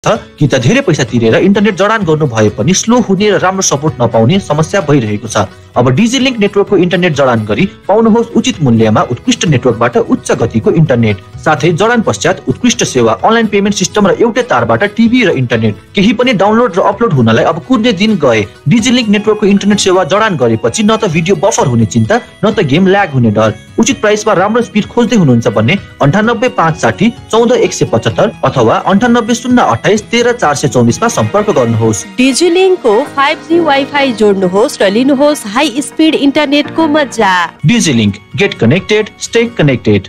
कि त धेरै पैसा तिरेर इन्टरनेट जडान गर्नु भए पनि स्लो हुने र राम्रो सपोर्ट नपाउने समस्या भइरहेको छ। अब डिजिलिङ्क नेटवर्कको इन्टरनेट जडान गरी पाउनुहोस् उचित मूल्यमा उत्कृष्ट नेटवर्कबाट उच्च गतिको इन्टरनेट, साथै जडान पश्चात उत्कृष्ट सेवा, अनलाइन पेमेन्ट सिस्टम र एउटै तारबाट टिभी र इन्टरनेट। केही पनि डाउनलोड र अपलोड हुनलाई अब कुनै दिन गए। डिजिलिङ्क नेटवर्कको इन्टरनेट सेवा जडान गरेपछि न त भिडियो बफर हुने चिन्ता, न त गेम ल्याग हुने डर। उचित प्राइसमा राम्रो स्पिड खोज्दै हुनुहुन्छ भने 98 560 14 175 अथवा 98 028 13 424 मा सम्पर्क गर्नुहोस्। डिजिलिङ्कको 5G वाइफाई जोड्नुहोस् र लिनुहोस् हाई स्पिड इन्टरनेटको मजा। Digilink, get connected, stay connected.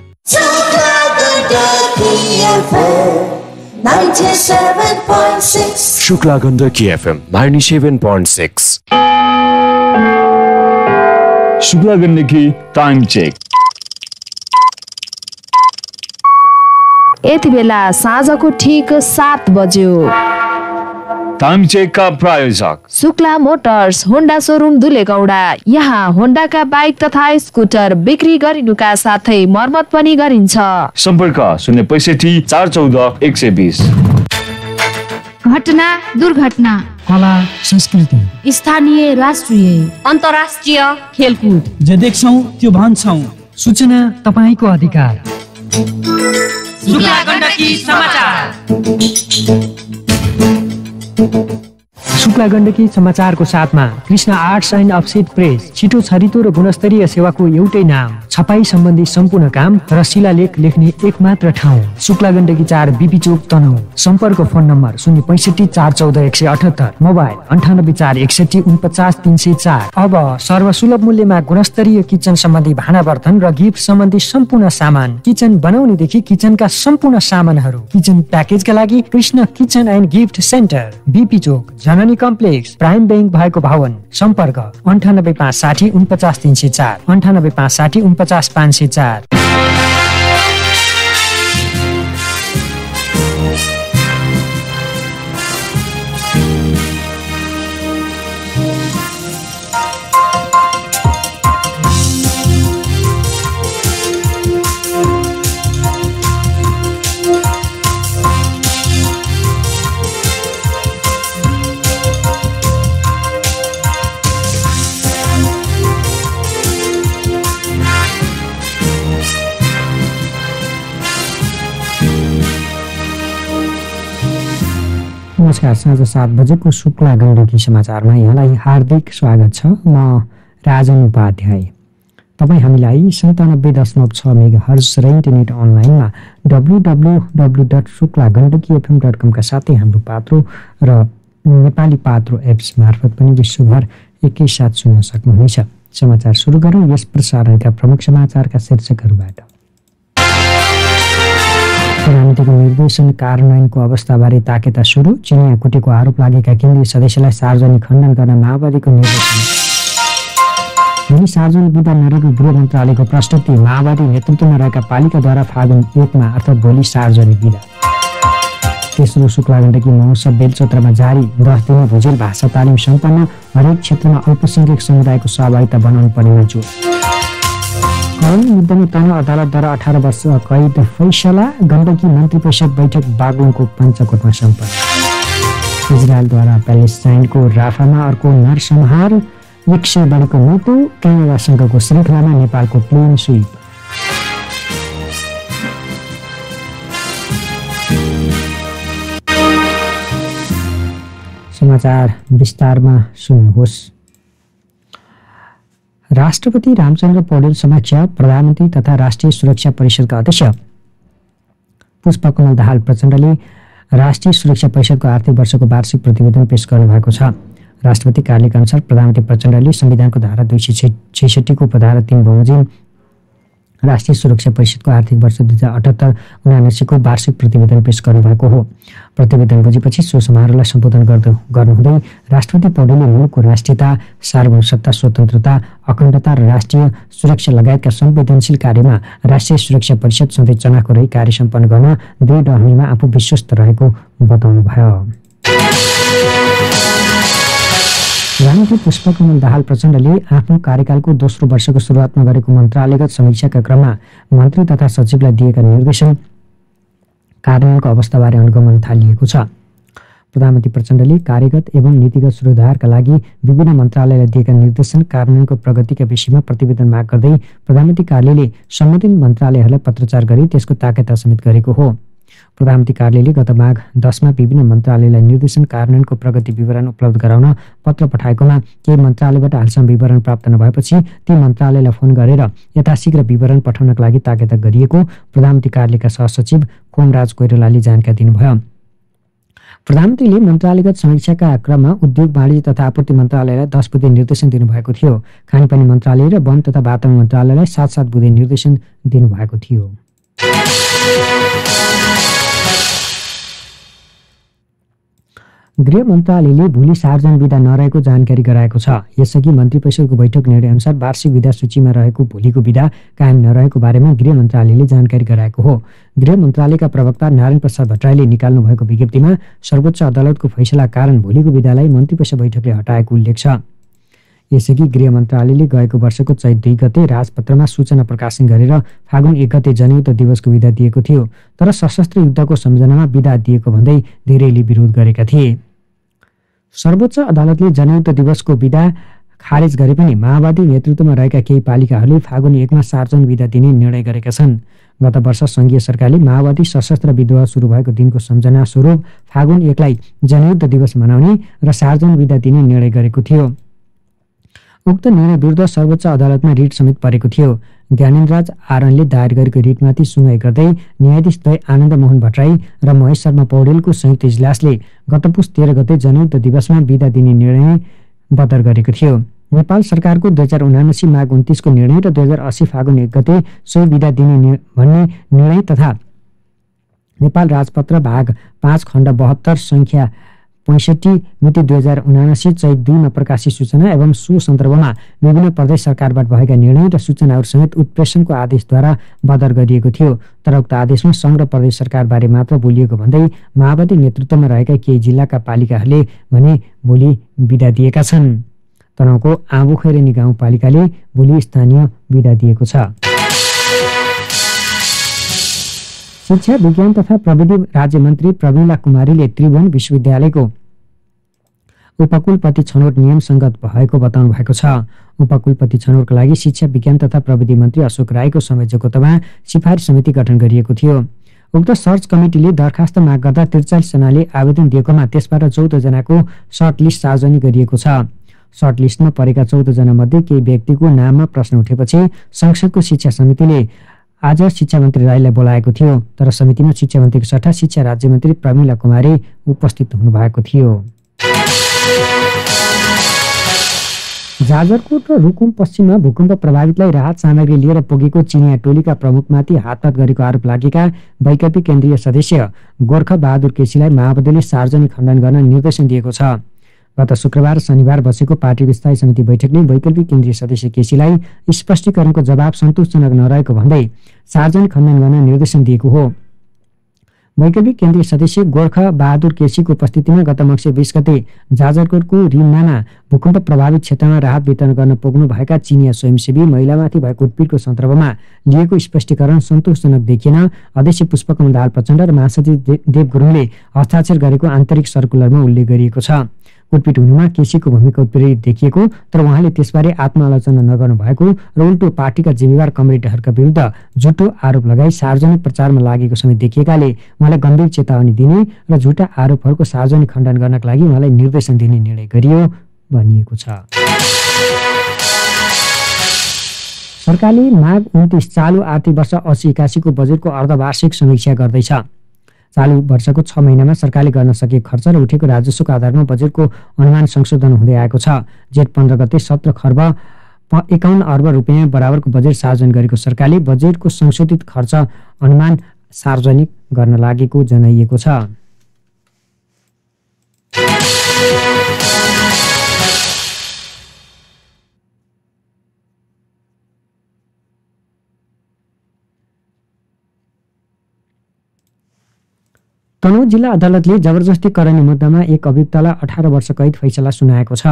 Shukla Gandaki FM 97.6। Shukla Gandaki time check. यति बेला साँझको ठिक 7 बज्यो। टाइम चेक का प्रायोजक शुक्ला मोटर्स, होन्डा शोरूम दुलेगौडा। यहाँ होन्डाका बाइक तथा स्कुटर बिक्री गरिनुका साथै मर्मत पनि गरिन्छ। सम्पर्क 065 414 120। घटना दुर्घटना, कला संस्कृति, स्थानीय राष्ट्रिय अन्तर्राष्ट्रिय खेलकुद, जे देख्छौं त्यो भन्छौं। सूचना तपाईको अधिकार। शुक्ला गण्डकी समाचार। शुक्ला गण्डकी समाचारको साथमा Krishna arts and offset press. छिटो, छरितो र गुणस्तरीय सेवाको एउटै नाम। छपाई सम्बन्धी सम्पूर्ण काम र शिलालेख लेख्ने एकमात्र ठाउँ। शुक्ला गण्डकी 4 बीपी चोक तनहुँ। सम्पर्क फोन नम्बर 065 414 178, मोबाइल 98 461 49 304। अब सर्वसुलभ मूल्यमा गुणस्तरीय किचन सम्बन्धी भाँडा बर्तन र गिफ्ट सम्बन्धी सम्पूर्ण सामान, किचन बनाउनेदेखि किचनका सम्पूर्ण सामानहरू। किचन प्याकेजका लागि Krishna kitchen and gift center, BP Chowk, Janani complex, prime bank भएको भवन। सम्पर्क 98 560 49 304, 98 560 49 504। नमस्कार, साँझ 7 बजेको शुक्ला गण्डकी समाचारमा यहाँलाई हार्दिक स्वागत छ। म राजन उपाध्याय। तपाईँ हामीलाई 97.6 मेगाहर्ज र इन्टरनेट अनलाइनमा www.shuklagandakifm.com का साथै हाम्रो पात्रो र नेपाली पात्रो एप्स मार्फत पनि विश्वभर एकैसाथ सुन्न सक्नुहुनेछ। समाचार सुरु गरौँ यस प्रसारणका प्रमुख समाचारका शीर्षकहरूबाट। प्रधानमन्त्रीको निर्देशन कार्यान्वयनको अवस्थाबारे ताकेता सुरु। चिनिया कुटेको आरोप लागेका केन्द्रीय सदस्यलाई सार्वजनिक खण्डन गर्न माओवादीको निर्देशन। सार्वजनिक विदा नरहेको गृह मन्त्रालयको प्रस्तुति। माओवादी नेतृत्वमा रहेका पालिकाद्वारा फागुन 1 मा अर्थात् भोलि सार्वजनिक विदा। तेस्रो शुक्ला गण्डकी महोत्सव बेलचोत्रमा जारी। 10 दिने भुजेल भाषा तालिम सम्पन्न। हरेक क्षेत्रमा अल्पसङ्ख्यक समुदायको सहभागिता बनाउनु पर्नेमा जोड। करोडौँ मुद्दामा तनहुँ अदालतद्वारा 18 वर्ष कैद फैसला। गण्डकी मन्त्री परिषद बैठक बागलुङको पञ्चकोटमा सम्पन्न। इजरायलद्वारा प्यालेस्टाइनको राफामा अर्को नरसंहार। 100 बढीको मृत्यु। क्यानाडासँगको श्रृङ्खलामा नेपालको प्लेन स्विप। समाचार विस्तारमा सुन्नुहोस्। राष्ट्रपति रामचन्द्र पौडेल समक्ष प्रधानमन्त्री तथा राष्ट्रिय सुरक्षा परिषदका अध्यक्ष पुष्पकमल दाहाल प्रचण्डले राष्ट्रिय सुरक्षा परिषदको आर्थिक वर्षको वार्षिक प्रतिवेदन पेश गर्नुभएको छ। राष्ट्रपति कार्यालयका अनुसार प्रधानमन्त्री प्रचण्डले संविधानको धारा 266 को उपधारा 3 बमोजिम राष्ट्रिय सुरक्षा परिषदको आर्थिक वर्ष 2078-79 को वार्षिक प्रतिवेदन पेश गर्नुभएको हो। प्रतिवेदन बुझेपछि सो समारोहलाई सम्बोधन गर्नुहुँदै राष्ट्रपति पौडेलले मुलुकको राष्ट्रियता, सार्वभौम सत्ता, स्वतन्त्रता, अखण्डता र राष्ट्रिय सुरक्षा लगायतका संवेदनशील कार्यमा राष्ट्रिय सुरक्षा परिषद सधैँ चनाखो रही कार्य सम्पन्न गर्न दृढ रहनेमा आफू विश्वस्त रहेको बताउनुभयो। प्रधानमन्त्री पुष्पकमल दाहाल प्रचण्डले आफ्नो कार्यकालको दोस्रो वर्षको सुरुवातमा गरेको मन्त्रालयगत समीक्षाका क्रममा मन्त्री तथा सचिवलाई दिएका निर्देशन कार्यान्वयनको अवस्थाबारे अनुगमन थालिएको छ। प्रधानमन्त्री प्रचण्डले कार्यगत एवं नीतिगत सुधारका लागि विभिन्न मन्त्रालयलाई दिएका निर्देशन कार्यान्वयनको प्रगतिका विषयमा प्रतिवेदन माग गर्दै प्रधानमन्त्री कार्यालयले सम्बन्धित मन्त्रालयहरूलाई पत्राचार गरी त्यसको ताकेता समेत गरेको हो। प्रधानमन्त्री कार्यालयले गत माघ 10 मा विभिन्न मन्त्रालयलाई निर्देशन कार्यान्वयनको प्रगति विवरण उपलब्ध गराउन पत्र पठाएकोमा केही मन्त्रालयबाट हालसम्म विवरण प्राप्त नभएपछि ती मन्त्रालयलाई फोन गरेर यथाशीघ्र विवरण पठाउनका लागि ताकेता गरिएको प्रधानमन्त्री कार्यालयका सहसचिव खोमराज कोइरालाले जानकारी दिनुभयो। प्रधानमन्त्रीले मन्त्रालयगत समीक्षाका क्रममा उद्योग वाणिज्य तथा आपूर्ति मन्त्रालयलाई 10 बुँदे निर्देशन दिनुभएको थियो। खानेपानी मन्त्रालय र वन तथा वातावरण मन्त्रालयलाई 7 बुँदे निर्देशन दिनुभएको थियो। गृह मन्त्रालयले भोलि सार्वजनिक बिदा नरहेको जानकारी गराएको छ। यसअघि मन्त्री परिषदको बैठक निर्णय अनुसार वार्षिक बिदा सूचीमा रहेको भोलिको बिदा कायम नरहेको बारेमा गृह मन्त्रालयले जानकारी गराएको हो। गृह मन्त्रालयका प्रवक्ता नारायण प्रसाद भट्टराईले निकाल्नु भएको विज्ञप्तिमा सर्वोच्च अदालतको फैसला कारण भोलिको बिदालाई मन्त्री परिषद बैठकले हटाएको उल्लेख छ। यसअघि गृह मन्त्रालयले गएको वर्षको चैत 2 गते राजपत्रमा सूचना प्रकाशन गरेर फागुन 1 गते जनयुद्ध दिवसको बिदा दिएको थियो। तर सशस्त्र युद्धको सम्झनामा बिदा दिएको भन्दै धेरैले विरोध गरेका थिए। सर्वोच्च अदालतले जनयुद्ध दिवसको बिदा खारेज गरे पनि माओवादी नेतृत्वमा रहेका केही पालिकाहरूले फागुन 1 मा सार्वजनिक बिदा दिने निर्णय गरेका छन्। गत वर्ष संघीय सरकारले माओवादी सशस्त्र विद्रोह सुरु भएको दिनको सम्झना स्वरूप फागुन 1 लाई जनयुद्ध दिवस मनाउने र सार्वजनिक बिदा दिने निर्णय गरेको थियो। उक्त निर्णय विरुद्ध सर्वोच्च अदालतमा रिट समेत परेको थियो। ज्ञानेन्द्रराज आरनले दायर गरेको रिटमाथि सुनवाई गर्दै न्यायाधीश द्वय आनन्द मोहन भट्टराई र महेश शर्मा पौडेलको संयुक्त इजलासले गत पुस 13 गते जनयुद्ध दिवसमा बिदा दिने निर्णय बदर गरेको थियो। नेपाल सरकारको 2079 माघ 29 को निर्णय र 2080 फागुन 1 गते सोही बिदा दिने भन्ने निर्णय तथा नेपाल राजपत्र भाग 5 खण्ड 72 संख्या 65 मिति 2079 चैत 2 मा प्रकाशित सूचना एवं सो सन्दर्भमा विभिन्न प्रदेश सरकारबाट भएका निर्णय र सूचनाहरू समेत उत्प्रेषणको आदेशद्वारा बदर गरिएको थियो। तर उक्त आदेशमा संघ र प्रदेश सरकारबारे मात्र बोलिएको भन्दै माओवादी नेतृत्वमा रहेका केही जिल्लाका पालिकाहरूले भने भोलि बिदा दिएका छन्। तनहुँको आँबुखैरेनी गाउँपालिकाले भोलि स्थानीय बिदा दिएको छ। शिक्षा विज्ञान तथा प्रविधि राज्य मन्त्री प्रमिला कुमारीले त्रिभुवन विश्वविद्यालयको उपकुलपति छनौट नियम संगत भएको बताउनु भएको छ। उपकुलपति छनौटका लागि शिक्षा विज्ञान तथा प्रविधि मन्त्री अशोक राईको संयोजकत्वमा सिफारिस समिति गठन गरिएको थियो। उक्त सर्च कमिटीले दरखास्त माग गर्दा 43 जनाले आवेदन दिएकोमा त्यसबाट 14 जनाको सर्ट लिस्ट सार्वजनिक गरिएको छ। सर्ट लिस्टमा परेका 14 जना मध्ये केही व्यक्तिको नाममा प्रश्न उठेपछि संसदको शिक्षा समितिले आज शिक्षा मन्त्री राईलाई बोलाएको थियो। तर समितिमा शिक्षा मन्त्रीको सट्टा शिक्षा राज्य मन्त्री प्रमिला कुमारी उपस्थित हुनुभएको थियो। जाजरकोट र रुकुम पश्चिममा भूकम्प प्रभावितलाई राहत सामग्री लिएर पुगेको चिनिया टोलीका प्रमुखमाथि हातपात गरेको आरोप लागेका वैकल्पिक केन्द्रीय सदस्य गोर्ख बहादुर केसीलाई माओवादीले सार्वजनिक खण्डन गर्न निर्देशन दिएको छ। गत शुक्रबार शनिबार बसेको पार्टीको स्थायी समिति बैठकले वैकल्पिक केन्द्रीय सदस्य केसीलाई स्पष्टीकरणको जवाब सन्तोषजनक नरहेको भन्दै सार्वजनिक खण्डन गर्न निर्देशन दिएको हो। वैकल्पिक केन्द्रीय सदस्य गोर्ख बहादुर केसीको उपस्थितिमा गत मङ्सिर 20 गते जाजरकोटको रिमनामा भूकम्प प्रभावित क्षेत्रमा राहत वितरण गर्न पुग्नु भएका चिनिया स्वयंसेवी महिलामाथि भएको उत्पीडनको सन्दर्भमा लिएको स्पष्टीकरण सन्तोषजनक देखिएन। अध्यक्ष पुष्पकमल दाहाल प्रचण्ड र महासचिव देव गुरुङले हस्ताक्षर गरेको आन्तरिक सर्कुलरमा उल्लेख गरिएको छ। कुटपिट हुनुमा केसीको भूमिका उत्प्रेरित देखिएको तर उहाँले त्यसबारे आत्मालोचना नगर्नु भएको र उल्टो पार्टीका जिम्मेवार कमरेडहरूका विरुद्ध झुटो आरोप लगाई सार्वजनिक प्रचारमा लागेको समेत देखिएकाले उहाँलाई गम्भीर चेतावनी दिने र झुटा आरोपहरूको सार्वजनिक खण्डन गर्नका लागि उहाँलाई निर्देशन दिने निर्णय गरियो भनिएको छ। सरकारले माघ 29 चालु आर्थिक वर्ष 80-81 को बजेटको अर्धवार्षिक समीक्षा गर्दैछ। चालु वर्षको 6 महिनामा सरकारले गर्न सकेको खर्च र उठेको राजस्वको आधारमा बजेटको अनुमान संशोधन हुँदै आएको छ। जेठ 15 गते 17 खर्ब 51 अर्ब रुपियाँ बराबरको बजेट सार्वजनिक गरेको सरकारले बजेटको संशोधित खर्च अनुमान सार्वजनिक गर्न लागेको जनाइएको छ। तनहुँ जिल्ला अदालतले जबरजस्ती कराउने मुद्दामा एक अभियुक्तलाई 18 वर्ष कैद फैसला सुनाएको छ।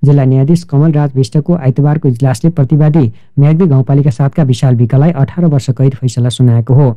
जिल्ला न्यायाधीश कमलराज विष्टको आइतबारको इजलासले प्रतिवादी म्याग्दी गाउँपालिका 7 का विशाल विकलाई 18 वर्ष कैद फैसला सुनाएको हो।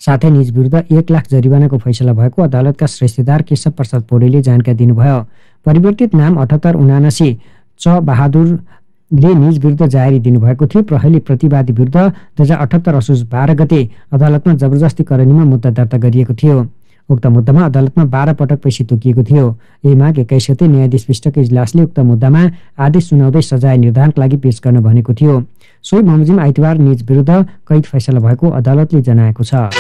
साथै निज विरुद्ध 1 लाख जरिवानाको फैसला भएको अदालतका श्रेष्ठदार केशव प्रसाद पौडेलले जानकारी दिनुभयो। परिवर्तित नाम 7879 च बहादुरले निज विरुद्ध जारी दिनुभएको थियो। प्रहरीले प्रतिवादी विरुद्ध 2078 असोज 12 गते अदालतमा जबरजस्ती करनीमा मुद्दा दर्ता गरिएको थियो। उक्त मुद्दामा अदालतमा 12 पटक पैसा तोकिएको थियो। यही माघ 21 गते न्यायाधीश विष्टको इजलासले उक्त मुद्दामा आदेश सुनाउँदै सजाय निर्धारणका लागि पेश गर्न भनेको थियो। सोही बमोजिम आइतबार निज विरुद्ध कैद फैसला भएको अदालतले जनाएको छ।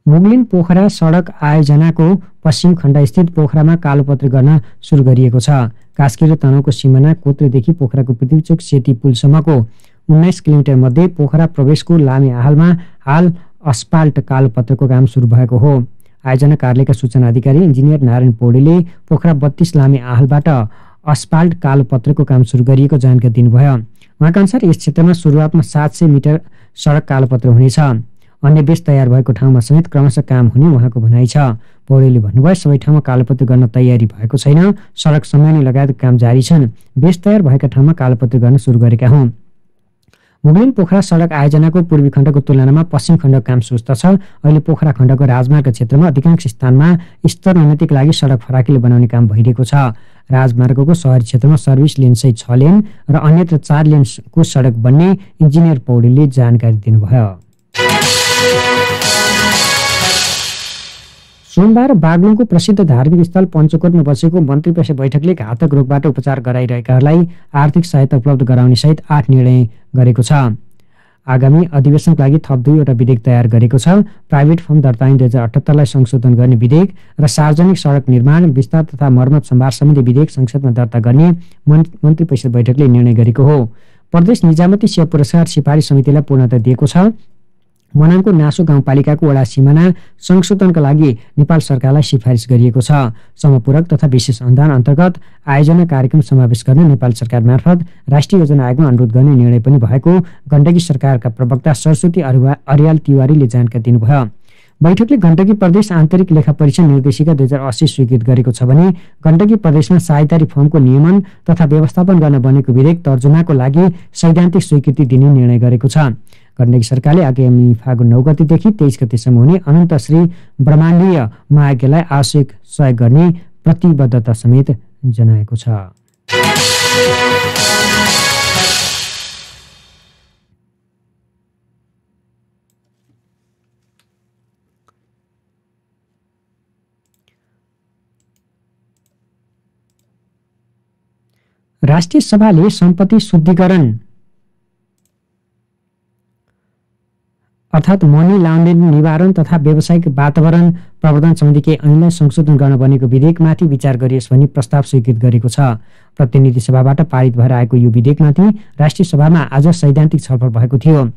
मुगलिन पोखरा सडक आयोजनाको पश्चिम खण्डस्थित पोखरामा कालोपत्री गर्न सुरु गरिएको छ। कास्की र तनहुँको सिमाना कोत्रेदेखि पोखराको पृथ्वीचोक सेती पुलसम्मको 19 किलोमिटर मध्ये पोखरा प्रवेशको लामे आहालमा हाल अस्पाल्ट कालोपत्रको काम सुरु भएको हो। आयोजना कार्यालयका सूचना अधिकारी इन्जिनियर नारायण पौडेलले पोखरा 32 लामे आहालबाट अस्पाल्ट कालोपत्रको काम सुरु गरिएको जानकारी दिनुभयो। उहाँका अनुसार यस क्षेत्रमा सुरुवातमा 700 मिटर सडक कालोपत्र हुनेछ। अन्य बेस तयार भएको ठाउँमा समेत क्रमशः काम हुने उहाँको भनाइ छ। पौडेलले भन्नुभयो सबै ठाउँमा कालोपत्री गर्न तयारी भएको छैन। सडक सम्मानी लगायत काम जारी छन्। बेस तयार भएका ठाउँमा कालोपत्री गर्न सुरु गरेका हौं। मुगलिन पोखरा सडक आयोजनाको पूर्वी खण्डको तुलनामा पश्चिम खण्डको काम सुस्त छ। अहिले पोखरा खण्डको राजमार्ग क्षेत्रमा अधिकांश स्थानमा स्तर उन्नतिका लागि सडक फराकिलो बनाउने काम भइरहेको छ। राजमार्गको शहरी क्षेत्रमा सर्भिस लेन सहित 6 लेन र अन्यत्र 4 लेनको सडक बन्ने इन्जिनियर पौडेलले जानकारी दिनुभयो। सोमबार बागलुङको प्रसिद्ध धार्मिक स्थल पञ्चकोटमा बसेको मन्त्री परिषद बैठकले घातक रोगबाट उपचार गराइरहेकाहरूलाई आर्थिक सहायता उपलब्ध गराउने सहित 8 निर्णय गरेको छ। आगामी अधिवेशनका लागि थप 2वटा विधेयक तयार गरेको छ। प्राइभेट फर्म दर्ता ऐन 2078 लाई संशोधन गर्ने विधेयक र सार्वजनिक सडक निर्माण विस्तार तथा मर्मत सम्भार सम्बन्धी विधेयक संसदमा दर्ता गर्ने मन्त्री परिषद बैठकले निर्णय गरेको हो। प्रदेश निजामती सेवा पुरस्कार सिफारिस समितिलाई पूर्णता दिएको छ। मनाङको नासो गाउँपालिकाको वडा सिमाना संशोधनका लागि नेपाल सरकारलाई सिफारिस गरिएको छ। समपूरक तथा विशेष अनुदान अन्तर्गत आयोजना कार्यक्रम समावेश गर्न नेपाल सरकार मार्फत राष्ट्रिय योजना आयोगमा अनुरोध गर्ने निर्णय पनि भएको गण्डकी सरकारका प्रवक्ता सरस्वती अर्याल तिवारीले जानकारी दिनुभयो। बैठकले गण्डकी प्रदेश आन्तरिक लेखा परीक्षण निर्देशिका 2080 स्वीकृत गरेको छ भने गण्डकी प्रदेशमा साझेदारी फर्मको नियमन तथा व्यवस्थापन गर्न बनेको विधेयक तर्जुमाको लागि सैद्धान्तिक स्वीकृति दिने निर्णय गरेको छ। गण्डकी सरकारले आगामी फागुन 9 गतेदेखि 23 गतेसम्म हुने अनन्त श्री ब्रह्माण्डीय महायज्ञलाई आवश्यक सहयोग गर्ने प्रतिबद्धता समेत जनाएको छ। राष्ट्रिय सभाले सम्पत्ति शुद्धिकरण अर्थात् मनी लाउन्ड्रिङ निवारण तथा व्यावसायिक वातावरण प्रवर्धन सम्बन्धी केही ऐनलाई संशोधन गर्न बनेको विधेयकमाथि विचार गरियोस् भनी प्रस्ताव स्वीकृत गरेको छ। प्रतिनिधि सभाबाट पारित भएर आएको यो विधेयकमाथि राष्ट्रिय सभामा आज सैद्धान्तिक छलफल भएको थियो।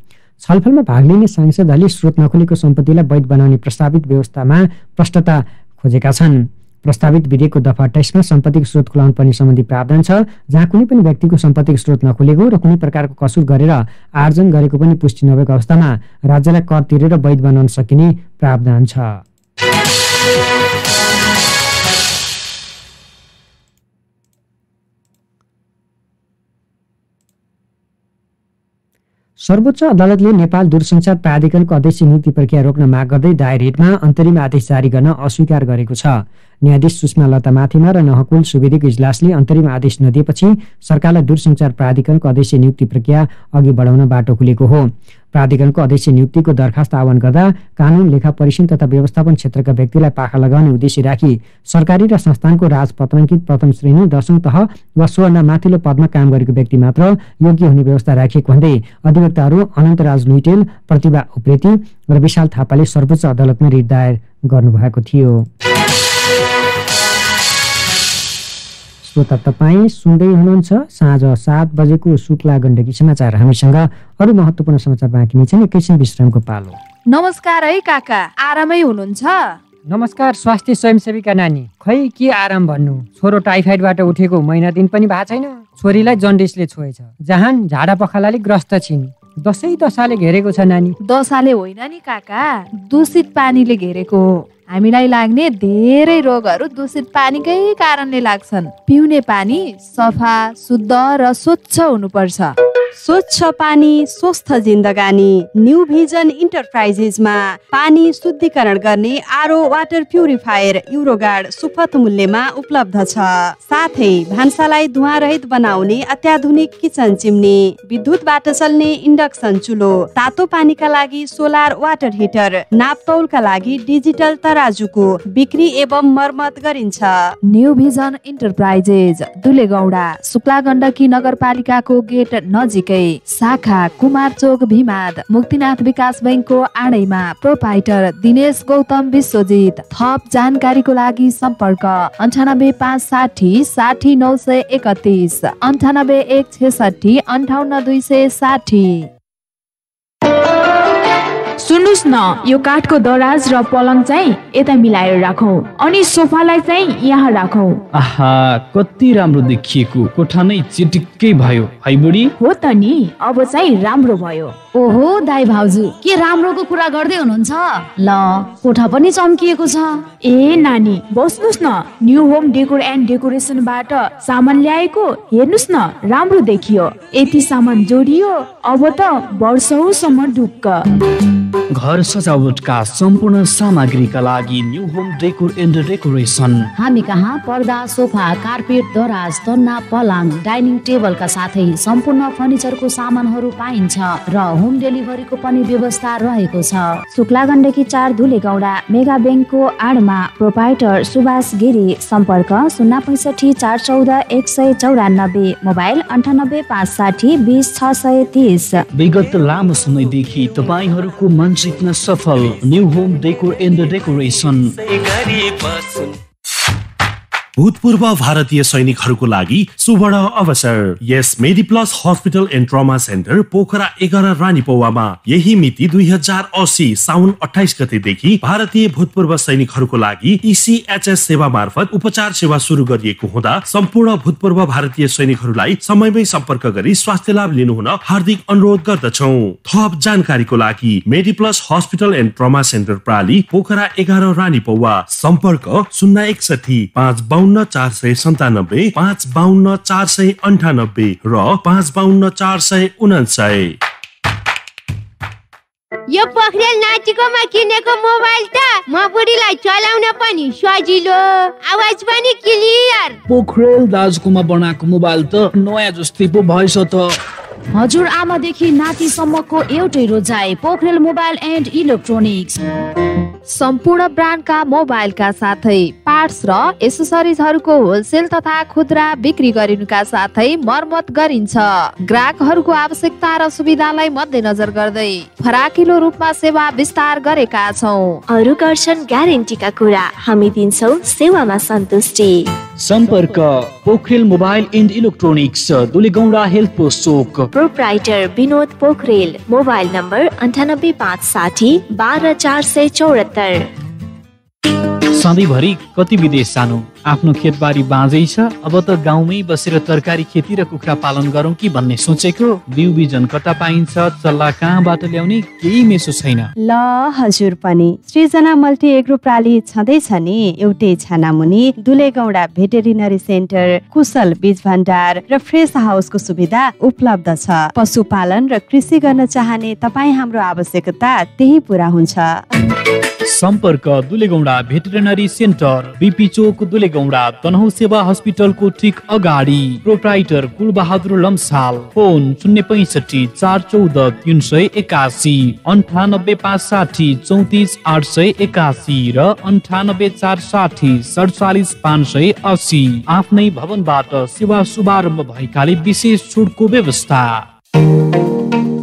छलफलमा भाग लिने सांसदहरूले स्रोत नखोलेको सम्पत्तिलाई वैध बनाउने प्रस्तावित व्यवस्थामा स्पष्टता खोजेका छन्। प्रस्तावित विधेयकको दफा 28 मा सम्पत्तिको स्रोत खुलाउनु पर्ने सम्बन्धी प्रावधान छ, जहाँ कुनै पनि व्यक्तिको सम्पत्तिको स्रोत नखोलेको र कुनै प्रकारको कसुर गरेर आर्जन गरेको पनि पुष्टि नभएको अवस्थामा राज्यलाई कर तिरेर वैध बनाउन सकिने प्रावधान छ। सर्वोच्च अदालतले नेपाल दूरसञ्चार प्राधिकरणको अध्यक्ष नियुक्ति प्रक्रिया रोक्न माग गर्दै दायर रिटमा अन्तरिम आदेश जारी गर्न अस्वीकार गरेको छ। न्यायाधीश सुषमा लता माथिमा र नहकुल सुवेदीको इजलासले अन्तरिम आदेश नदिएपछि सरकारलाई दूरसञ्चार प्राधिकरणको अध्यक्ष नियुक्ति प्रक्रिया अघि बढाउन बाटो खुलेको हो। प्राधिकरणको अध्यक्ष नियुक्तिको दरखास्त आह्वान गर्दा कानून, लेखा परीक्षण तथा व्यवस्थापन क्षेत्रका व्यक्तिलाई पाखा लगाउने उद्देश्य राखी सरकारी र संस्थानको राजपत्राङ्कित प्रथम श्रेणी 10औं तह वा सोभन्दा माथिल्लो पदमा काम गरेको व्यक्ति मात्र योग्य हुने व्यवस्था राखिएको भन्दै अधिवक्ताहरू अनन्तराज लुइटेल, प्रतिभा उप्रेती र विशाल थापाले सर्वोच्च अदालतमा रिट दायर गर्नुभएको थियो। श्रोता तपाईँ सुन्दै हुनुहुन्छ साँझ 7 बजेको शुक्ला गण्डकी समाचार। हामीसँग अरू महत्त्वपूर्ण समाचार बाँकी नै छन्। एकैछिन विश्रामको पालो। नमस्कार है काका, आरामै हुनुहुन्छ? नमस्कार स्वास्थ्य स्वयंसेविका नानी। खै के आराम भन्नु, छोरो टाइफाइडबाट उठेको महिना दिन पनि भएको छैन। छोरीलाई जन्डिसले छोएछ, जहान झाडा पखालाले ग्रस्त छिन्। दशैले घेरेको छ नानी। दशाले होइन नि काका, दूषित पानीले घेरेको हो। हामीलाई लाग्ने धेरै रोगहरू दूषित पानीकै कारणले लाग्छन्। पिउने पानी सफा, शुद्ध र स्वच्छ हुनुपर्छ। स्वच्छ पानी स्वस्थ जिन्दगानी। न्यू भिजन इन्टरप्राइजेसमा पानी शुद्धिकरण गर्ने आरओ वाटर प्युरिफायर युरोगार्ड सुपथ मूल्यमा उपलब्ध छ। साथै भान्सालाई धुवा रहित बनाउने अत्याधुनिक किचन चिम्नी, विद्युतबाट चल्ने इन्डक्सन चुलो, तातो पानीका लागि सोलर वाटर हिटर, नापतौलका लागि डिजिटल तराजुको बिक्री एवं मर्मत गरिन्छ। New vision enterprises Dulegauda, Shukla Gandaki नगरपालिकाको गेट नजिकै, शाखा कुमार चोक भिमाद, मुक्तिनाथ विकास बैंकको आडैमा। प्रोपाइटर दिनेश गौतम विश्वजित। थप जानकारीको लागि सम्पर्क 98560 60931, 98166 58260। सुन्नुस् न, यो काठको दराज र पलङ चाहिँ यता मिलाएर राखौं, अनि सोफालाई चाहिँ यहाँ राखौं। आहा, कति राम्रो देखिएको कोठा नै चिटिक्कै भयो है बुढी। हो त नि, अब चाहिँ राम्रो भयो। ओहो दाइ भाउजू, के राम्रोको कुरा गर्दै हुनुहुन्छ? ल, कोठा पनि चम्किएको छ। ए नानी, बस्नुस् न। न्यू होम डेकोर एन्ड डेकोरेसनबाट सामान ल्याएको, हेर्नुस् न, राम्रो देखियो। यति सामान जोडियो, अब त वर्षौसम्म ढुक्क। घर सजावटका सम्पूर्ण सामग्रीका लागि new home decor and decoration. हामी कहाँ पर्दा, सोफा, कार्पेट, दराज, तन्ना, पलङ, डाइनिङ टेबलका साथै सम्पूर्ण फर्निचरको सामानहरू पाइन्छ र होम डेलिभरीको पनि व्यवस्था रहेको छ। शुक्ला गण्डकी 4 धुलेगौडा, मेगा बैंकको आडमा। प्रोपाइटर सुभाष गिरी। सम्पर्क 065 414 194, मोबाइल 98 560 20 630। विगत लामो समयदेखि तपाईहरूको मन जित्न सफल new home decor and decoration. भूतपूर्व भारतीय सैनिकहरूको लागि सुवर्ण अवसर। यस Mediplus hospital and trauma centre Pokhara 11 रानीपौवामा यही मिति 2080 साउन 28 गतेदेखि भारतीय भूतपूर्व सैनिकहरूको लागि ECHS सेवा मार्फत उपचार सेवा सुरु गरिएको हुँदा सम्पूर्ण भूतपूर्व भारतीय सैनिकहरूलाई समयमै सम्पर्क गरी स्वास्थ्य लाभ लिनुहुन हार्दिक अनुरोध गर्दछौँ। थप जानकारीको लागि Mediplus hospital and trauma centre प्राली पोखरा 11 रानीपौवा। सम्पर्क 061 552 497 552 498 र 552 499। यो पोखरेल नाचिकोमा किनेको मोबाइल त म बुढीलाई चलाउन पनि सजिलो, आवाज पनि क्लियर। पोखरेल दाजुकोमा बनाएको मोबाइल त नयाँ जस्तै पो भएछ त। हजुर आमादेखि नातिसम्मको एउटै रोजाइ, पोखरेल मोबाइल एन्ड इलेक्ट्रोनिक्स। सम्पूर्ण ब्रान्डका मोबाइलका साथै पार्ट्स र एसेसरिजहरूको होलसेल तथा खुद्रा बिक्री गरिनुका साथै मर्मत गरिन्छ। ग्राहकहरूको आवश्यकता र सुविधालाई मध्यनजर गर्दै फराकिलो रूपमा सेवा विस्तार गरेका छौं। अरु गर्छन् ग्यारेन्टीका कुरा, हामी दिन्छौं सेवामा सन्तुष्टि। सम्पर्क Pokhrel mobile and electronics, Dulegauda health post चोक। Proprietor Binod Pokhrel. Mobile number 98 560 12 474। सधैँभरि कति विदेश जानु, आफ्नो खेतबारी बाँझै छ, अब त गाउँमै बसेर तरकारी खेती र कुखुरा पालन गरौँ कि भन्ने सोचेको। बिउ बिजन कता पाइन्छ, चल्ला कहाँबाट ल्याउने, केही मेसो छैन। ल हजुर पनि सृजना मल्टी एग्रो प्राली छँदैछ नि। एउटै छानामुनि दुलेगौडा भेटेरिनरी सेन्टर, कुशल बीज भण्डार र फ्रेस हाउसको सुविधा उपलब्ध छ। पशुपालन र कृषि गर्न चाहने तपाईँ हाम्रो आवश्यकता त्यही पूरा हुन्छ। सम्पर्क दुलेगौडा भेटेरिनरी सेन्टर, बीपी चोक दुलेगौडा, तनहु सेवा हस्पिटलको ठीक अगाडि। प्रोप्राइटर कुलबहादुर लम्साल। फोन 065 414 381, 98 560 34 881 र 98 460 47 580। आफ्नै भवनबाट सेवा शुभारम्भ भएकाले विशेष छुटको व्यवस्था।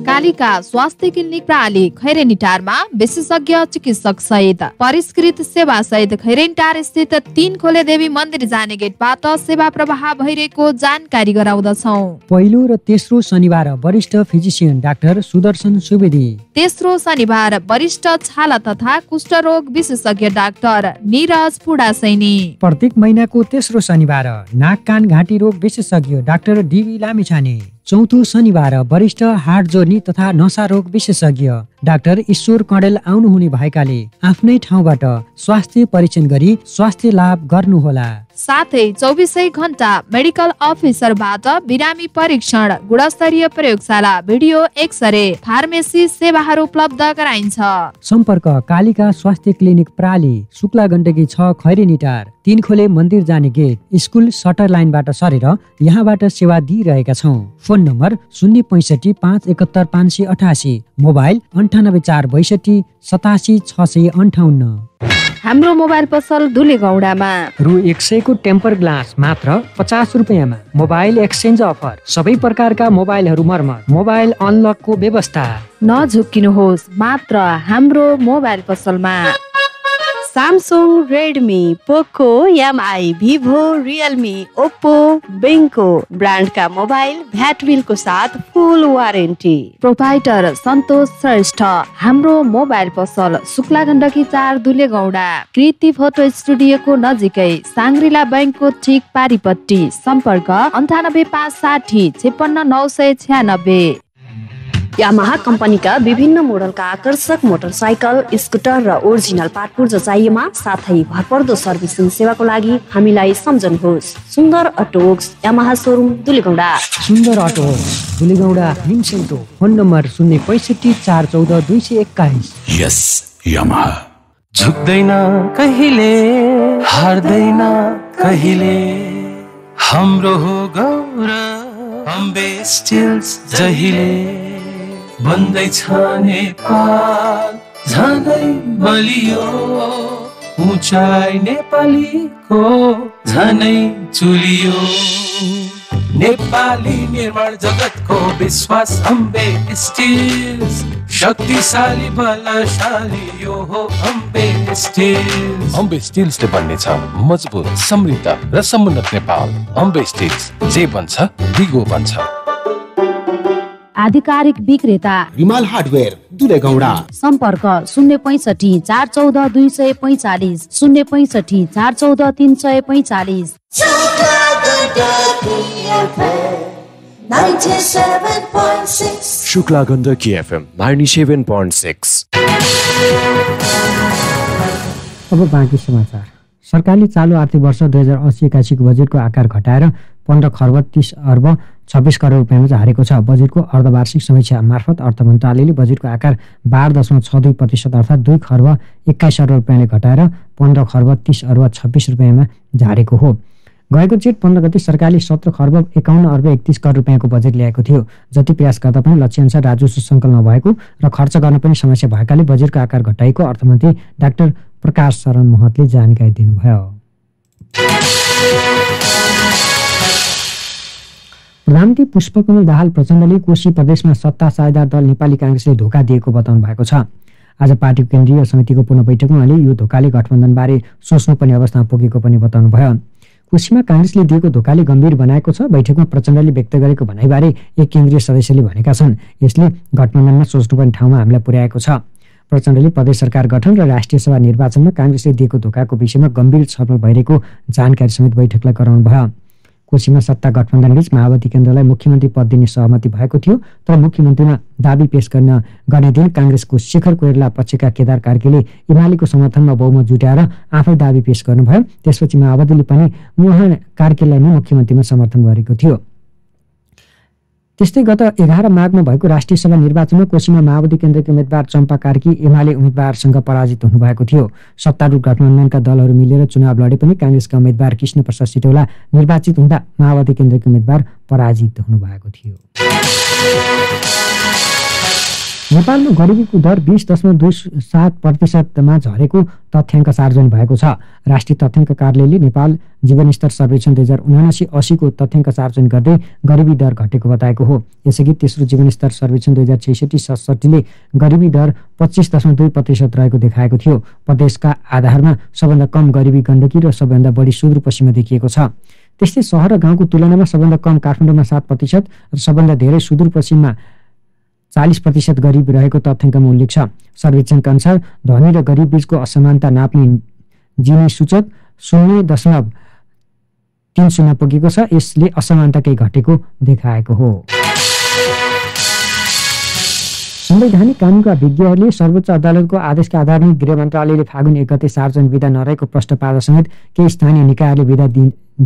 कालिका स्वास्थ्य क्लिनिक प्राली खैरेनीटारमा विशेषज्ञ चिकित्सक सहित परिष्कृत सेवा सहित खैरेनीटार स्थित 3 खोले देवी मन्दिर जाने गेटबाट सेवा प्रवाह भइरहेको जानकारी गराउँदछौँ। पहिलो र तेस्रो शनिबार वरिष्ठ फिजिशियन डाक्टर सुदर्शन सुवेदी। तेस्रो शनिबार वरिष्ठ छाला तथा कुष्ठरोग विशेषज्ञ डाक्टर निरज पुडासैनी। प्रत्येक महिनाको तेस्रो शनिबार नाक कान घाँटी रोग विशेषज्ञ डाक्टर DV लामिछाने। चौथो शनिबार वरिष्ठ हार्ट जोर्नी तथा नसा रोग विशेषज्ञ डाक्टर ईश्वर कँडेल आउनुहुने भएकाले आफ्नै ठाउँबाट स्वास्थ्य परीक्षण गरी स्वास्थ्य लाभ गर्नुहोला। साथै 24 घण्टा मेडिकल अफिसरबाट बिरामी परीक्षण, गुणस्तरीय प्रयोगशाला, भिडियो एक्सरे, फार्मेसी सेवाहरू उपलब्ध गराइन्छ। सम्पर्क कालिका स्वास्थ्य क्लिनिक प्राली, शुक्ला गण्डकी 6 खैरेनी टार, 3 खोले मन्दिर जाने गेट, स्कुल सटर लाइनबाट सरेर यहाँबाट सेवा दिइरहेका छौँ। Phone number 065 571 588, mobile 98 462 87 658। हाम्रो मोबाइल पसल धुलेगौडामा रु 100 को टेम्पर ग्लास मात्र 50 रुपियाँमा। मोबाइल एक्सचेन्ज अफर, सबै प्रकारका मोबाइलहरू मर्मत, मोबाइल अनलकको व्यवस्था। नझुक्किनुहोस्, मात्र हाम्रो मोबाइल पसलमा। Samsung, Redmi, Poco, Mi, Vivo, Realme, Oppo, बेङ्को ब्रान्डका मोबाइल भ्याट बिलको साथ full warranty. Proprietor Santosh Shrestha. हाम्रो मोबाइल पसल शुक्ला गण्डकी 4 दुलेगौडा, कृति फोटो स्टुडियोको नजिकै, साङ्ग्रिला बैंकको ठीक पारिपट्टि। सम्पर्क 98 560 56 996। यामाहा कम्पनीका विभिन्न मोडलका आकर्षक मोटरसाइकल, स्कुटर र ओरिजिनल पार्टपुर्जा चाहिएमा साथै भरपर्दो सर्भिसिङ सेवाको लागि हामीलाई सम्झनुहोस्। Sundar auto works, Yamaha showroom, Dulegauda. Sundar auto works, Dulegauda, भीमसेन्टो। Phone number 065 414 221। यस यामाहा। झुक्दैन कहिले, हार्दैन कहिले, हाम्रो हो गौरव अम्बे स्टिल्स जहिले। बन्दैछ नेपाल झनै बलियो, उचाइ नेपालीको झनै चुलियो। नेपाली निर्माण जगतको विश्वास अम्बे स्टिल्स, शक्तिशाली बलशाली यो हो अम्बे स्टिल्स। अम्बे स्टिल्सले बन्नेछ मजबुत, समृद्ध र समुन्नत नेपाल। अम्बे स्टिल्स जे बन्छ दिगो बन्छ। आधिकारिक विक्रेता विमल हार्डवेयर, दुलेगौडा। सम्पर्क 065 414 245, 065 414 345। शुक्ला गण्डकी एफएम 97.6। अब बाँकी समाचार। सरकारले चालु आर्थिक वर्ष 2080-81 को बजेटको आकार घटाएर 15 खर्ब 30 अर्ब 26 करोड रुपियाँमा झारेको छ। बजेटको अर्धवार्षिक समीक्षा मार्फत अर्थ मन्त्रालयले बजेटको आकार 12.62% अर्थात् 2 खर्ब 21 अर्ब रुपियाँले घटाएर 15 खर्ब 30 अर्ब 26 रुपियाँमा झारेको हो। गएको जेठ 15 गते सरकारले 17 खर्ब 51 अर्ब 31 करोड रुपियाँको बजेट ल्याएको थियो। जति प्रयास गर्दा पनि लक्ष्यअनुसार राजस्व सङ्कलन नभएको र खर्च गर्न पनि समस्या भएकाले बजेटको आकार घटाएको अर्थमन्त्री डाक्टर प्रकाश शरण महतले जानकारी दिनुभयो। प्रधानमन्त्री पुष्पकमल दाहाल प्रचण्डले कोशी प्रदेशमा सत्ता साझेदार दल नेपाली काङ्ग्रेसले धोका दिएको बताउनु भएको छ। आज पार्टीको केन्द्रीय समितिको पुनः बैठकमा उहाँले यो धोकाले गठबन्धनबारे सोच्नुपर्ने अवस्थामा पुगेको पनि बताउनुभयो। कोशीमा काङ्ग्रेसले दिएको धोकाले गम्भीर बनाएको छ। बैठकमा प्रचण्डले व्यक्त गरेको भनाइबारे एक केन्द्रीय सदस्यले भनेका छन्, यसले गठबन्धनमा सोच्नुपर्ने ठाउँमा हामीलाई पुर्याएको छ। प्रचण्डले प्रदेश सरकार गठन र राष्ट्रिय सभा निर्वाचनमा काङ्ग्रेसले दिएको धोकाको विषयमा गम्भीर छलफल भइरहेको जानकारी समेत बैठकलाई गराउनु भयो। कोशीमा सत्ता गठबन्धनबीच माओवादी केन्द्रलाई मुख्यमन्त्री पद दिने सहमति भएको थियो, तर मुख्यमन्त्रीमा दाबी पेश गर्ने दिन काङ्ग्रेसको शेखर कोइराला पक्षका केदार कार्कीले एमालेको समर्थनमा बहुमत जुटाएर आफै दाबी पेश गर्नुभयो। त्यसपछि माओवादीले पनि उहाँ कार्कीलाई नै मुख्यमन्त्रीमा समर्थन गरेको थियो। त्यस्तै गत 11 माघमा भएको राष्ट्रिय सभा निर्वाचनमा कोशीमा माओवादी केन्द्रकी उम्मेद्वार चम्पा कार्की एमाले उम्मेद्वारसँग पराजित हुनुभएको थियो। सत्तारूढ गठबन्धनका दलहरू मिलेर चुनाव लडे पनि काङ्ग्रेसका उम्मेद्वार कृष्ण प्रसाद सिटौला निर्वाचित हुँदा माओवादी केन्द्रकी उम्मेद्वार पराजित हुनुभएको थियो। नेपालमा गरिबीको दर 20.27%मा झरेको तथ्याङ्क सार्वजनिक भएको छ। राष्ट्रिय तथ्याङ्क कार्यालयले नेपाल जीवनस्तर सर्वेक्षण 2079-80 को तथ्याङ्क सार्वजनिक गर्दै गरिबी दर घटेको बताएको हो। यसअघि तेस्रो जीवनस्तर सर्वेक्षण 2066-67ले गरिबी दर 25.2% रहेको देखाएको थियो। प्रदेशका आधारमा सबभन्दा कम गरिबी गण्डकी र सबभन्दा बढी सुदूरपश्चिममा देखिएको छ। त्यस्तै सहर र गाउँको तुलनामा सबभन्दा कम काठमाडौँमा 7% र सबभन्दा धेरै सुदूरपश्चिममा 40% गरिबी रहेको तथ्याङ्कमा उल्लेख छ। सर्वेक्षणका अनुसार धनी र गरिब बीचको असमानता नाप्ने जिनी सूचक 0.30 पुगेको छ। यसले असमानता केही घटेको देखाएको हो। संवैधानिक कानुनका विज्ञहरूले सर्वोच्च अदालतको आदेशका आधारमा गृह मन्त्रालयले फागुन 1 गते सार्वजनिक विधा नरहेको प्रश्न पार्दा समेत केही स्थानीय निकायहरूले विधा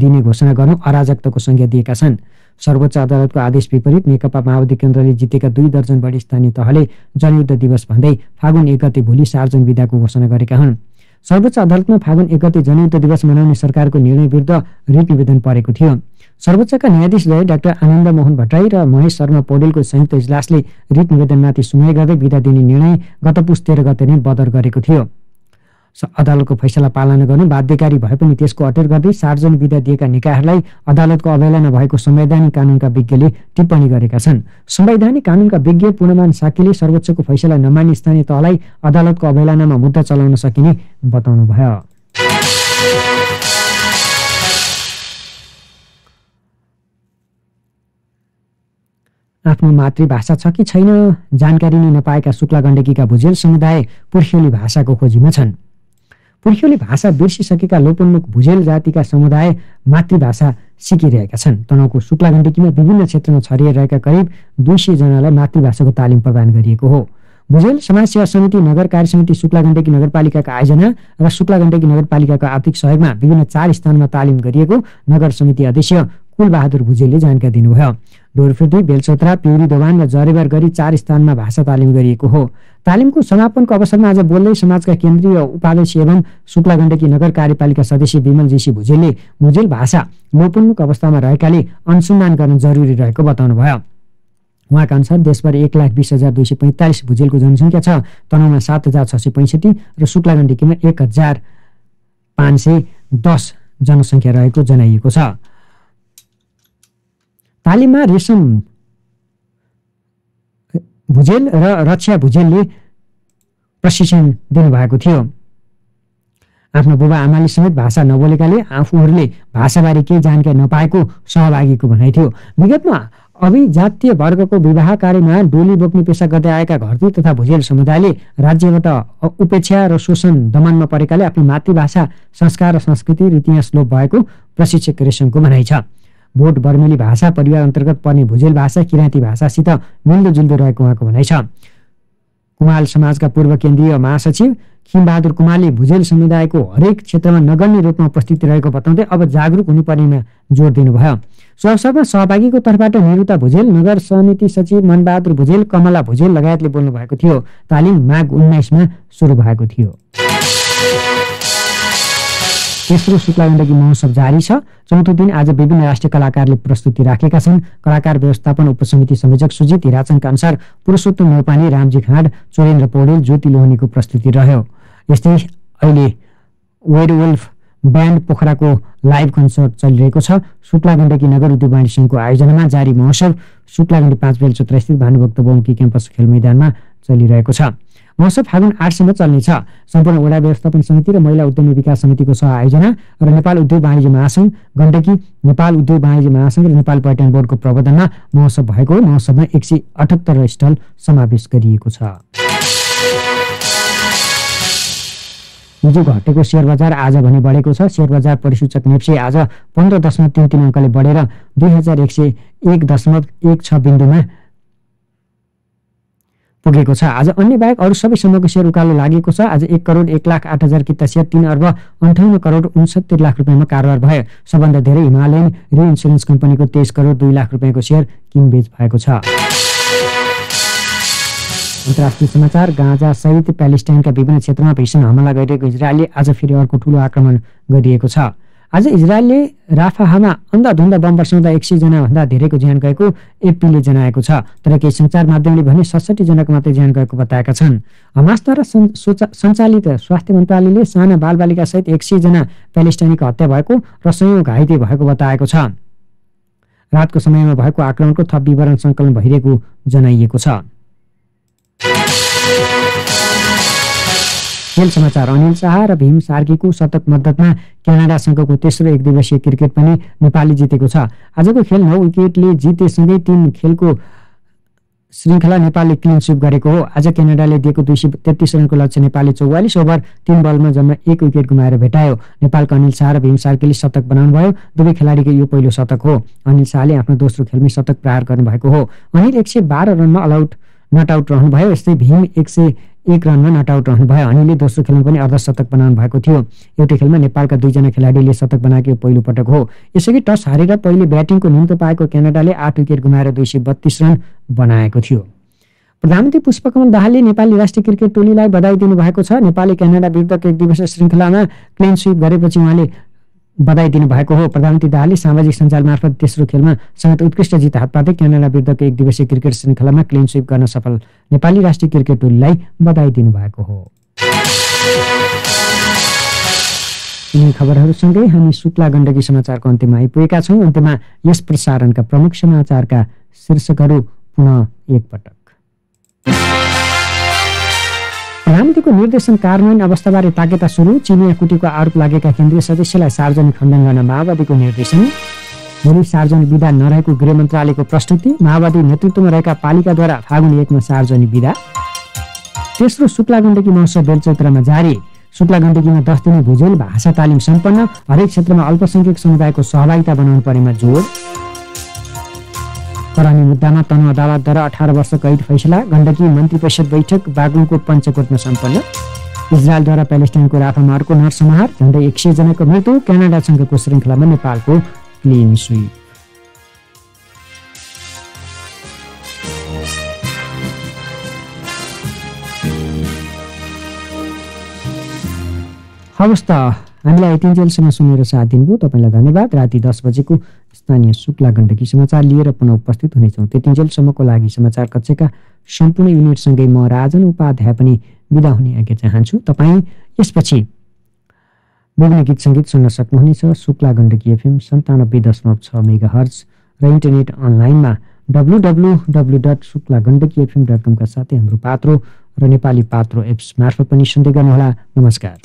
दिने घोषणा गर्नु अराजकताको संज्ञा दिएका छन्। सर्वोच्च अदालतको आदेश विपरीत नेकपा माओवादी केन्द्रले जितेका 2 दर्जन बढी स्थानीय तहले जनयुद्ध दिवस भन्दै फागुन 1 गते भोलि सार्वजनिक विधाको घोषणा गरेका हुन्। सर्वोच्च अदालतमा फागुन 1 गते जनयुद्ध दिवस मनाउने सरकारको निर्णय विरुद्ध रिट निवेदन परेको थियो। सर्वोच्चका न्यायाधीश डाक्टर आनन्द मोहन भट्टराई र महेश शर्मा पौडेलको संयुक्त इजलासले रिट निवेदनमाथि सुनवाई गर्दै विधा दिने निर्णय गत पुस 13 गते नै बदर गरेको थियो। अदालतको फैसला पालना गर्नु बाध्यकारी भए पनि त्यसको अटेर गर्दै सार्वजनिक विधा दिएका निकायहरूलाई अदालतको अवहेलना भएको संवैधानिक कानुनका विज्ञले टिप्पणी गरेका छन्। संवैधानिक कानुनका विज्ञ पूर्णमान साकीले सर्वोच्चको फैसला नमान्ने स्थानीय तहलाई अदालतको अवहेलनामा मुद्दा चलाउन सकिने बताउनु भयो। आफ्नो मातृभाषा छ कि छैन जानकारी नै नपाएका शुक्ला गण्डकीका भुजेल समुदाय पुर्ख्यौली भाषाको खोजीमा छन्। पुर्ख्यौली भाषा बिर्सिसकेका लोपोन्मुख भुजेल जातिका समुदाय मातृभाषा सिकिरहेका छन्। तनहुँको शुक्ला गण्डकीमा विभिन्न क्षेत्रमा छरिएर रहेका करिब 200 जनालाई मातृभाषाको तालिम प्रदान गरिएको हो। भुजेल समाज सेवा समिति नगर कार्य समिति शुक्ला गण्डकी नगरपालिकाका आयोजना र शुक्ला गण्डकी नगरपालिकाको आर्थिक सहयोगमा विभिन्न 4 स्थानमा तालिम गरिएको नगर समिति अध्यक्ष कुलबहादुर भुजेलले जानकारी दिनुभयो। डोरफेटी, बेलचोत्रा, पिउरी दोभान र जरेबार गरी 4 स्थानमा भाषा तालिम गरिएको हो। तालिमको समापनको अवसरमा आज बोल्दै समाजका केन्द्रीय उपाध्यक्ष एवं शुक्ला गण्डकी नगर कार्यपालिका सदस्य विमल जेसी भुजेलले भुजेल भाषा लोपोन्मुख अवस्थामा रहेकाले अनुसन्धान गर्न जरुरी रहेको बताउनुभयो। उहाँका अनुसार देशभर 1,20,245 भुजेलको जनसङ्ख्या छ। तनहुँमा 7,665 र शुक्ला गण्डकीमा 1,510 जनसङ्ख्या रहेको जनाइएको छ। तालिममा रेशम भुजेल र रक्षा भुजेलले प्रशिक्षण दिनुभएको थियो। आफ्नो बुबा आमाले समेत भाषा नबोलेकाले आफूहरूले भाषाबारे केही जानकारी नपाएको सहभागीको भनाइ थियो। विगतमा अभिजातीय वर्गको विवाह कार्यमा डोली बोक्ने पेसा गर्दै आएका घरती तथा भुजेल समुदायले राज्यबाट उपेक्षा र शोषण दमनमा परेकाले आफ्नो मातृभाषा संस्कार र संस्कृति र इतिहास लोप भएको प्रशिक्षक रेशमको भनाइ छ। बोट बर्मेली भाषा परिवार अन्तर्गत पर्ने भुजेल भाषा किराँती भाषासित मिल्दोजुल्दो रहेको उहाँको भनाइ छ। कुमाल समाजका पूर्व केन्द्रीय महासचिव खिमबहादुर कुमारले भुजेल समुदायको हरेक क्षेत्रमा नगण्य रूपमा उपस्थिति रहेको बताउँदै अब जागरुक हुनुपर्नेमा जोड दिनुभयो। सो अवसरमा सहभागीको तर्फबाट निरुता भुजेल, नगर समिति सचिव मनबहादुर भुजेल, कमला भुजेल लगायतले बोल्नु भएको थियो। तालिम माघ 19 मा सुरु भएको थियो। तेस्रो शुक्ला गण्डकी महोत्सव जारी छ। चौथो दिन आज विभिन्न राष्ट्रिय कलाकारले प्रस्तुति राखेका छन्। कलाकार व्यवस्थापन उपसमिति संयोजक सुजित हिराचनका अनुसार पुरुषोत्तम नौपाने, रामजी खाँड, चोरेन्द्र पौडेल, ज्योति लोहनीको प्रस्तुति रह्यो। यस्तै अहिले वेयरवुल्फ ब्यान्ड पोखराको लाइभ कन्सर्ट चलिरहेको छ। शुक्ला गण्डकी नगर उद्योग वाणिज्य सङ्घको आयोजनामा जारी महोत्सव शुक्ला गण्डकी 5 बेलचोत्रा स्थित भानुभक्त बहुमुखी क्याम्पस खेल मैदानमा चलिरहेको छ। महोत्सव फागुन 8 सम्म चल्नेछ। सम्पूर्ण वडा व्यवस्थापन समिति र महिला उद्यमी विकास समितिको सह आयोजना र नेपाल उद्योग वाणिज्य महासंघ, गण्डकी नेपाल उद्योग वाणिज्य महासंघ र नेपाल पर्यटन बोर्डको प्रबन्धनमा महोत्सव भएको। महोत्सवमा 178 स्टल समावेश गरिएको छ। हिजो घटेको शेयर बजार आज भने बढेको छ। शेयर बजार परिसूचक नेप्से आज 15.33 अङ्कले बढेर 2101.16 बिन्दुमा पुगेको छ। आज अन्य बाहेक अरू सबै समूहको शेयर उकालो लागेको छ। आज 1,01,08,000 किता शेयर 3,58,69,00,000 रुपियाँमा कारोबार भयो। सबभन्दा धेरै हिमालयन रिइन्सुरेन्स कम्पनीको 23,02,00,000 रुपियाँको शेयर किनबेच भएको छ। अन्तर्राष्ट्रिय समाचार। गाजा सहित प्यालेस्टाइनका विभिन्न क्षेत्रमा भीषण हमला गरिरहेको इजरायलले आज फेरि अर्को ठूलो आक्रमण गरिएको छ। आज इजरायलले राफाहमा अन्धाधुन्दा बम वर्षाउँदा 100 जनाभन्दा धेरैको ज्यान गएको एपीले जनाएको छ। तर केही सञ्चार माध्यमले भने 67 जनाको मात्रै ज्यान गएको बताएका छन्। हमासद्वारा सञ्चालित स्वास्थ्य मन्त्रालयले साना बालबालिका सहित 100 जना प्यालेस्टाइनीको हत्या भएको र सयौं घाइते भएको बताएको छ। रातको समयमा भएको आक्रमणको थप विवरण सङ्कलन भइरहेको जनाइएको छ। खेल समाचार। अनिल शाह र भीम सार्कीको शतक मद्दतमा क्यानाडासँगको तेस्रो एकदिवसीय क्रिकेट पनि नेपालले जितेको छ। आजको खेल 9 विकेटले जितेसँगै 3 खेलको श्रृङ्खला नेपालले क्लिन स्विप गरेको हो। आज क्यानाडाले दिएको 233 रनको लक्ष्य नेपालले 44 ओभर 3 बलमा जम्मा 1 विकेट गुमाएर भेटायो। नेपालका अनिल शाह र भीम सार्कीले शतक बनाउनुभयो। दुवै खेलाडीको यो पहिलो शतक हो। अनिल शाहले आफ्नो दोस्रो खेलमै शतक प्रहार गर्नुभएको हो। अनिल 112 रनमा नट आउट रहनुभयो। यस्तै भीम 101 रनमा नट आउट रहनुभयो। हनीले दोस्रो खेलमा पनि अर्धशतक बनाउनु भएको थियो। एउटै खेलमा नेपालका 2 जना खेलाडीले शतक बनाएको पहिलो पटक हो। यसैगरी टस हारेर पहिले ब्याटिङको निम्तो पाएको क्यानाडाले 8 विकेट गुमाएर 232 रन बनाएको थियो। प्रधानमन्त्री पुष्पकमल दाहालले नेपाली राष्ट्रिय क्रिकेट टोलीलाई बधाई दिनुभएको छ। नेपालले क्यानाडा विरुद्धको एक दिवसीय श्रृङ्खलामा क्लिन स्विप गरेपछि उहाँले बधाई दिनुभएको हो। प्रधानमन्त्री दाहालले सामाजिक सञ्जाल मार्फत तेस्रो खेलमा समेत उत्कृष्ट जित हात पार्दै क्यानाडा विरुद्धको एक दिवसीय क्रिकेट श्रृङ्खलामा क्लिन स्विप गर्न सफल नेपाली राष्ट्रिय क्रिकेट टोलीलाई बधाई दिनुभएको हो। यिनै खबरहरूसँगै हामी शुक्ला गण्डकी समाचारको अन्त्यमा आइपुगेका छौँ। अन्त्यमा यस प्रसारणका प्रमुख समाचारका शीर्षकहरू पुनः एकपटक। प्रधानमन्त्रीको निर्देशन कार्यान्वयन अवस्थाबारे ताकेता सुरु। चिनिया कुटीको आरोप लागेका केन्द्रीय सदस्यलाई सार्वजनिक खण्डन गर्न माओवादीको निर्देशन। भोलि सार्वजनिक विदा नरहेको गृह मन्त्रालयको प्रस्तुति। माओवादी नेतृत्वमा रहेका पालिकाद्वारा फागुन 1 मा सार्वजनिक विदा। तेस्रो शुक्ला गण्डकी महोत्सव बेलचौतारामा जारी। शुक्ला गण्डकीमा 10 दिने भुजेल भाषा तालिम सम्पन्न। हरेक क्षेत्रमा अल्पसंख्यक समुदायको सहभागिता बनाउनु परेमा जोड। करानी मुद्दामा तनहुँ अदालतद्वारा 18 वर्ष कैद फैसला। गण्डकी मन्त्री परिषद बैठक बागलुङको पञ्चकोटमा सम्पन्न। इजरायलद्वारा प्यालेस्टाइनको राफामारको नरसंहार। झन्डै 100 जनाको मृत्यु। क्यानाडासँगको श्रृङ्खलामा नेपालको क्लिन स्विप। हवस् त हामीलाई यतिन्जेलसम्म सुनेर साथ दिनुभयो तपाईँलाई धन्यवाद। राति 10 बजेको स्थानीय शुक्ला गण्डकी समाचार लिएर पुनः उपस्थित हुनेछौँ। त्यतिन्जेलसम्मको लागि समाचार कक्षका सम्पूर्ण युनिटसँगै म राजन उपाध्याय पनि बिदा हुने आज्ञा चाहन्छु। तपाईँ यसपछि विभिन्न गीत सङ्गीत सुन्न सक्नुहुनेछ। शुक्ला गण्डकी FM 97.6 मेगाहर्ज र इन्टरनेट अनलाइनमा www.shuklagandakifm.com का साथै हाम्रो पात्रो र नेपाली पात्रो एप्स मार्फत पनि सुन्दै गर्नुहोला। नमस्कार।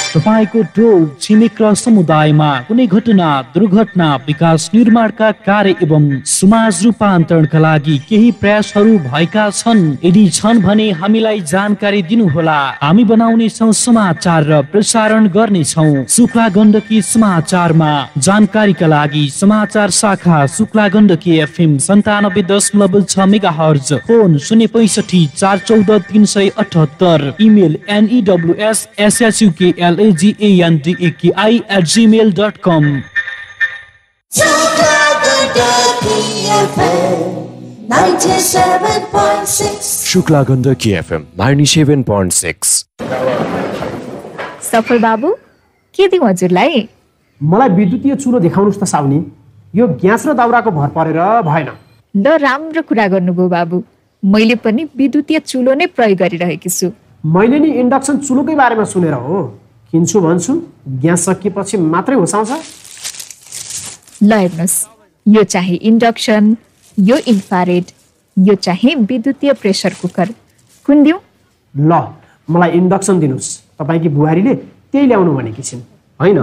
तपाईको टोल छिमेक र समुदायमा कुनै घटना दुर्घटना विकास निर्माणका कार्य एवं समाज रूपान्तरणका लागि केही प्रयासहरू भएका छन्। यदि छन् भने हामीलाई जानकारी दिनुहोला। हामी बनाउने छौं समाचार र प्रसारण गर्ने छौं शुक्ला गण्डकी समाचारमा। जानकारीका लागि समाचार शाखा Shukla Gandaki FM 97.6 megahertz, phone 065 414 378, email news@suklandaki@gmail.com। Shukla Gandaki FM 97.6। सफल बाबु के दिउँ हजुरलाई? मलाई विद्युतीय चुलो देखाउनुस् त साउनी। यो ग्यास र दाउराको भर परेर भएन। ल राम्रो कुरा गर्नुभयो बाबु। मैले पनि विद्युतीय चुलो नै प्रयोग गरिरहेकी छु। मैले नि इन्डक्सन चुलोकै बारेमा सुनेर हो किन्छु भन्छु। ग्यास सकिएपछि मात्रै होसाउँछ। ल हेर्नुहोस्, यो चाहिँ इन्डक्सन, यो इन्फ्रारेड, यो चाहिँ विद्युतीय प्रेसर कुकर। कुन दिउँ? ल मलाई इन्डक्सन दिनुहोस्। तपाईँकी बुहारीले त्यही ल्याउनु भनेकी छिन्। होइन,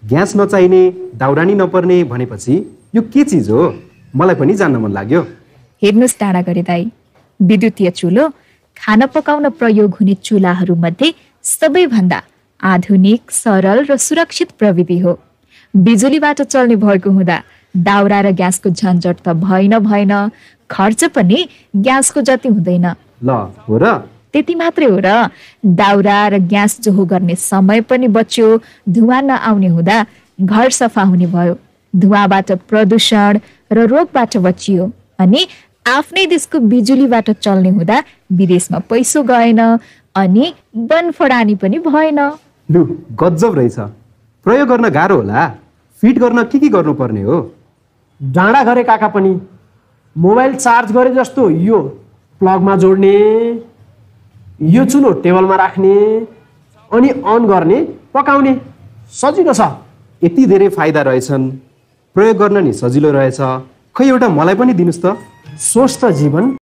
ग्यास नचाहिने दाउरानी नपर्ने भनेपछि यो के चिज हो? मलाई पनि जान्न मन लाग्यो। हेर्नुहोस् डाँडा गरे दाइ, विद्युतीय चुलो खाना पकाउन प्रयोग हुने चुलाहरूमध्ये सबैभन्दा आधुनिक, सरल र सुरक्षित प्रविधि हो। बिजुलीबाट चल्ने भएको हुँदा दाउरा र ग्यासको झन्झट त भएन, खर्च पनि ग्यासको जति हुँदैन। ल हो र? त्यति मात्रै हो र, दाउरा र ग्यास जोहो गर्ने समय पनि बच्यो। धुवा नआउने हुँदा घर सफा हुने भयो। धुवाबाट प्रदूषण र रोगबाट बचियो। अनि आफ्नै देशको बिजुलीबाट चल्ने हुँदा विदेशमा पैसो गएन अनि बनफडानी पनि भएन। लु गजब रहेछ। प्रयोग गर्न गाह्रो होला? फिट गर्न के गर्नुपर्ने हो? डाँडा घरे काका पनि मोबाइल चार्ज गरे जस्तो यो प्लगमा जोड्ने, यो चुलो टेबलमा राख्ने अनि अन गर्ने, पकाउने सजिलो छ। यति धेरै फाइदा रहेछन्, प्रयोग गर्न नि सजिलो रहेछ। खै एउटा मलाई पनि दिनुस् त। स्वस्थ जीवन